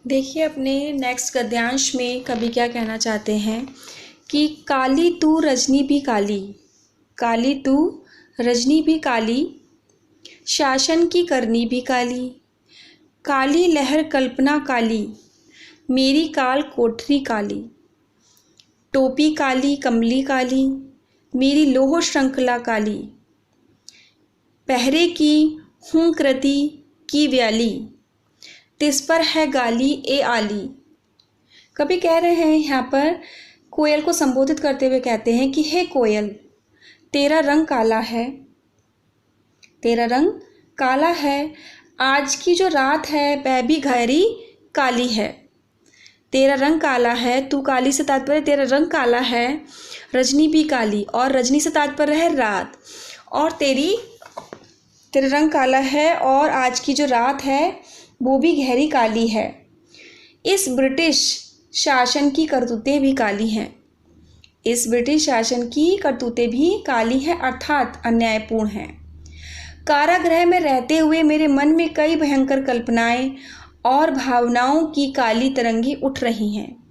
देखिए, अपने नेक्स्ट गद्यांश में कवि क्या कहना चाहते हैं कि काली तू रजनी भी काली, काली तू रजनी भी काली, शासन की करनी भी काली, काली लहर कल्पना काली, मेरी काल कोठरी काली, टोपी काली कमली काली, मेरी लोह श्रृंखला काली, पहरे की हूँ कृति की व्याली, तिस पर है गाली ए आली। कवि कह रहे हैं यहाँ पर, कोयल को संबोधित करते हुए कहते हैं कि हे कोयल, तेरा रंग काला है, तेरा रंग काला है, आज की जो रात है वह भी गहरी काली है। तेरा रंग काला है, तू काली से तात्पर्य तेरा रंग काला है, रजनी भी काली, और रजनी से तात्पर्य है रात, और तेरा रंग काला है और आज की जो रात है वो भी गहरी काली है। इस ब्रिटिश शासन की करतूतें भी काली हैं, इस ब्रिटिश शासन की करतूतें भी काली हैं, अर्थात अन्यायपूर्ण हैं। कारागृह में रहते हुए मेरे मन में कई भयंकर कल्पनाएं और भावनाओं की काली तरंगी उठ रही हैं।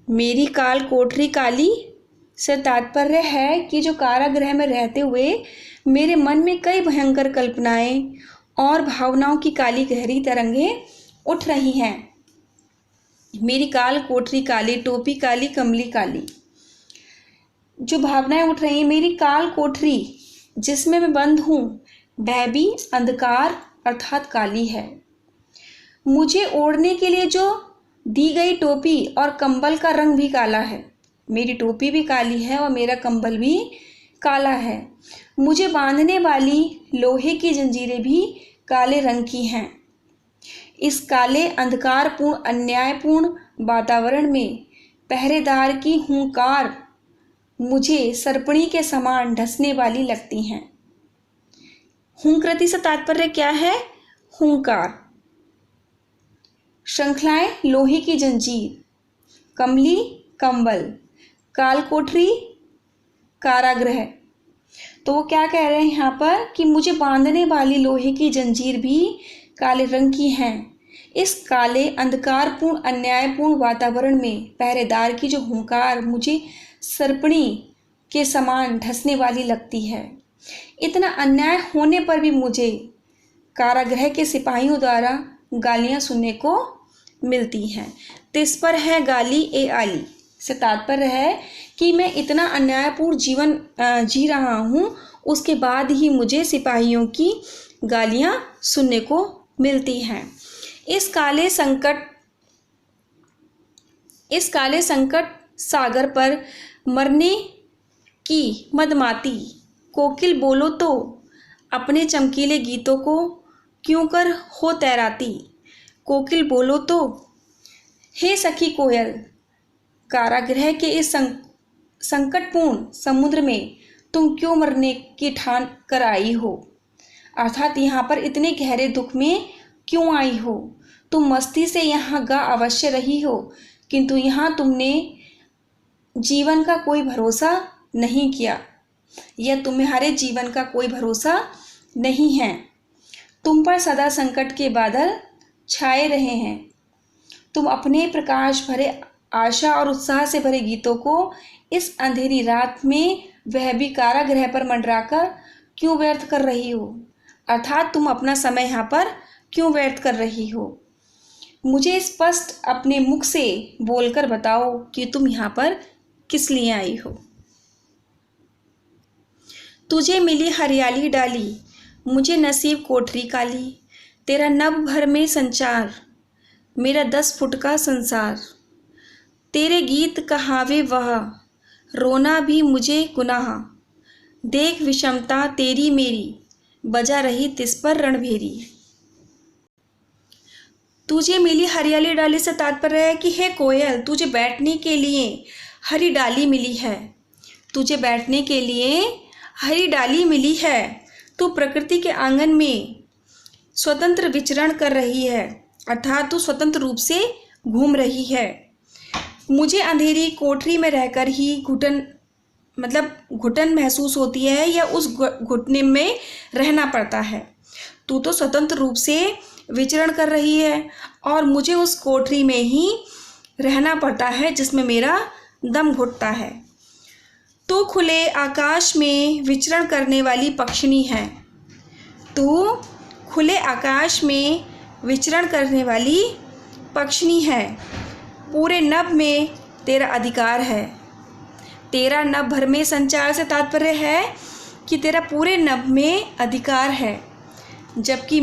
मेरी काल कोठरी काली से तात्पर्य है कि जो कारागृह में रहते हुए मेरे मन में कई भयंकर कल्पनाएं और भावनाओं की काली गहरी तरंगें उठ रही हैं। मेरी काल कोठरी काली, टोपी काली, कमली काली, जो भावनाएं उठ रही हैं, मेरी काल कोठरी जिसमें मैं बंद हूँ वह भी अंधकार अर्थात काली है। मुझे ओढ़ने के लिए जो दी गई टोपी और कंबल का रंग भी काला है, मेरी टोपी भी काली है और मेरा कंबल भी काला है। मुझे बांधने वाली लोहे की जंजीरें भी काले रंग की हैं। इस काले अंधकारपूर्ण अन्यायपूर्ण वातावरण में पहरेदार की हुंकार मुझे सरपणी के समान ढसने वाली लगती हैं। हुंकृति से तात्पर्य क्या है? हुंकार। श्रृंखलाएं लोहे की जंजीर, कमली कंबल, कालकोठरी कारागृह। तो वो क्या कह रहे हैं यहाँ पर कि मुझे बांधने वाली लोहे की जंजीर भी काले रंग की हैं। इस काले अंधकारपूर्ण अन्यायपूर्ण वातावरण में पहरेदार की जो हुंकार मुझे सरपणी के समान ढसने वाली लगती है। इतना अन्याय होने पर भी मुझे कारागृह के सिपाहियों द्वारा गालियां सुनने को मिलती हैं। तिस पर है गाली ए आली से तात्पर्य है कि मैं इतना अन्यायपूर्ण जीवन जी रहा हूँ, उसके बाद ही मुझे सिपाहियों की गालियां सुनने को मिलती हैं। इस काले संकट सागर पर मरने की मदमाती कोकिल बोलो तो अपने चमकीले गीतों को क्यों कर हो तैराती। कोकिल बोलो तो, हे सखी कोयल, कारागृह के इस संकटपूर्ण समुद्र में तुम क्यों मरने की ठान कर आई हो, अर्थात यहाँ पर इतने गहरे दुख में क्यों आई हो। तुम मस्ती से यहाँ गा अवश्य रही हो, किंतु यहाँ तुमने जीवन का कोई भरोसा नहीं किया, या तुम्हारे जीवन का कोई भरोसा नहीं है। तुम पर सदा संकट के बादल छाए रहे हैं। तुम अपने प्रकाश भरे आशा और उत्साह से भरे गीतों को इस अंधेरी रात में, वह भी कारागृह पर मंडराकर क्यों व्यर्थ कर रही हो, अर्थात तुम अपना समय यहाँ पर क्यों व्यर्थ कर रही हो। मुझे स्पष्ट अपने मुख से बोलकर बताओ कि तुम यहाँ पर किस लिए आई हो। तुझे मिली हरियाली डाली, मुझे नसीब कोठरी काली, तेरा नभ भर में संचार, मेरा 10 फुट का संसार। तेरे गीत कहावे वह, रोना भी मुझे गुनाह, देख विषमता तेरी मेरी, बजा रही तिस पर रणभेरी। तुझे मिली हरियाली डाली से तात्पर्य है कि हे कोयल, तुझे बैठने के लिए हरी डाली मिली है, तुझे बैठने के लिए हरी डाली मिली है। तू प्रकृति के आंगन में स्वतंत्र विचरण कर रही है, अर्थात तू स्वतंत्र रूप से घूम रही है। मुझे अंधेरी कोठरी में रहकर ही घुटन महसूस होती है, या उस घुटने में रहना पड़ता है। तू तो स्वतंत्र रूप से विचरण कर रही है और मुझे उस कोठरी में ही रहना पड़ता है जिसमें मेरा दम घुटता है। तू खुले आकाश में विचरण करने वाली पक्षिणी है। तू खुले आकाश में विचरण करने वाली पक्षिणी है। पूरे नभ में तेरा अधिकार है। तेरा नभ भर में संचार से तात्पर्य है कि तेरा पूरे नभ में अधिकार है, जबकि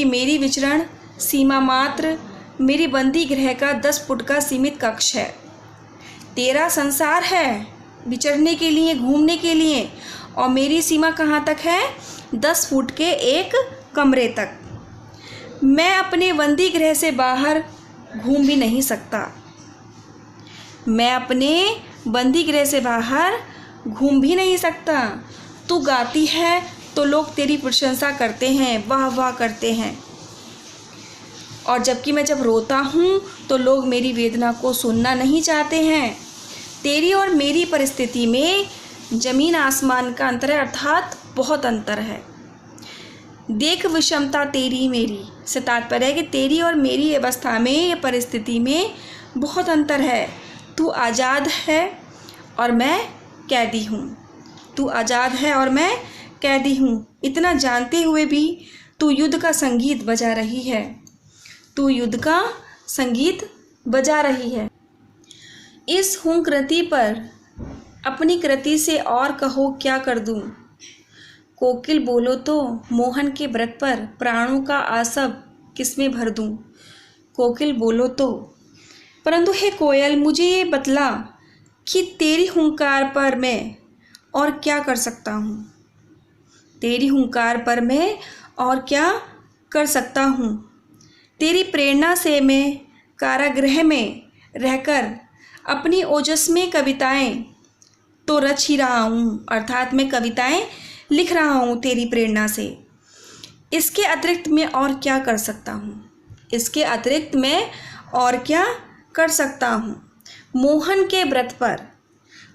मेरी विचरण सीमा मात्र मेरी बंदी गृह का 10 फुट का सीमित कक्ष है। तेरा संसार है विचरने के लिए, घूमने के लिए, और मेरी सीमा कहाँ तक है? 10 फुट के एक कमरे तक। मैं अपने बंदी गृह से बाहर घूम भी नहीं सकता। मैं अपने बंदी गृह से बाहर घूम भी नहीं सकता। तू गाती है तो लोग तेरी प्रशंसा करते हैं, वाह वाह करते हैं, और जबकि मैं जब रोता हूँ तो लोग मेरी वेदना को सुनना नहीं चाहते हैं। तेरी और मेरी परिस्थिति में ज़मीन आसमान का अंतर है, अर्थात बहुत अंतर है। देख विषमता तेरी मेरी से तात्पर्य है कि तेरी और मेरी अवस्था में या परिस्थिति में बहुत अंतर है। तू आज़ाद है और मैं कैदी हूँ। तू आज़ाद है और मैं कैदी हूँ। इतना जानते हुए भी तू युद्ध का संगीत बजा रही है। तू युद्ध का संगीत बजा रही है। इस हूँ कृति पर अपनी कृति से और कहो क्या कर दूँ। कोकिल बोलो तो मोहन के व्रत पर प्राणों का आसव किसमें भर दूँ। कोकिल बोलो तो, परंतु हे कोयल मुझे ये बतला कि तेरी हुंकार पर मैं और क्या कर सकता हूँ। तेरी हुंकार पर मैं और क्या कर सकता हूँ। तेरी प्रेरणा से मैं कारागृह में रहकर अपनी ओजस्वी कविताएं तो रच ही रहा हूँ, अर्थात मैं कविताएं लिख रहा हूँ तेरी प्रेरणा से। इसके अतिरिक्त मैं और क्या कर सकता हूँ। इसके अतिरिक्त मैं और क्या कर सकता हूँ। मोहन के व्रत पर,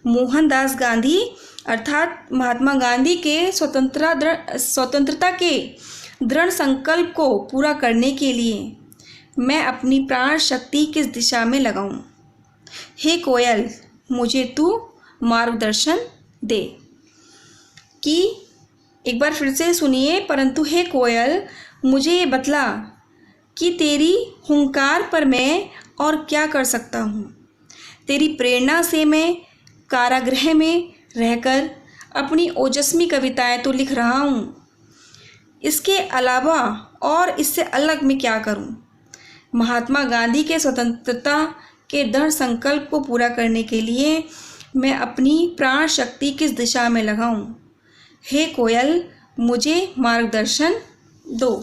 मोहनदास गांधी अर्थात महात्मा गांधी के स्वतंत्रता के दृढ़ संकल्प को पूरा करने के लिए मैं अपनी प्राण शक्ति किस दिशा में लगाऊं। हे कोयल मुझे तू मार्गदर्शन दे। कि एक बार फिर से सुनिए, परंतु हे कोयल मुझे ये बतला कि तेरी हुंकार पर मैं और क्या कर सकता हूँ। तेरी प्रेरणा से मैं कारागृह में रहकर अपनी ओजस्वी कविताएं तो लिख रहा हूँ। इसके अलावा और इससे अलग मैं क्या करूँ। महात्मा गांधी के स्वतंत्रता के दृढ़ संकल्प को पूरा करने के लिए मैं अपनी प्राण शक्ति किस दिशा में लगाऊं। हे कोयल मुझे मार्गदर्शन दो।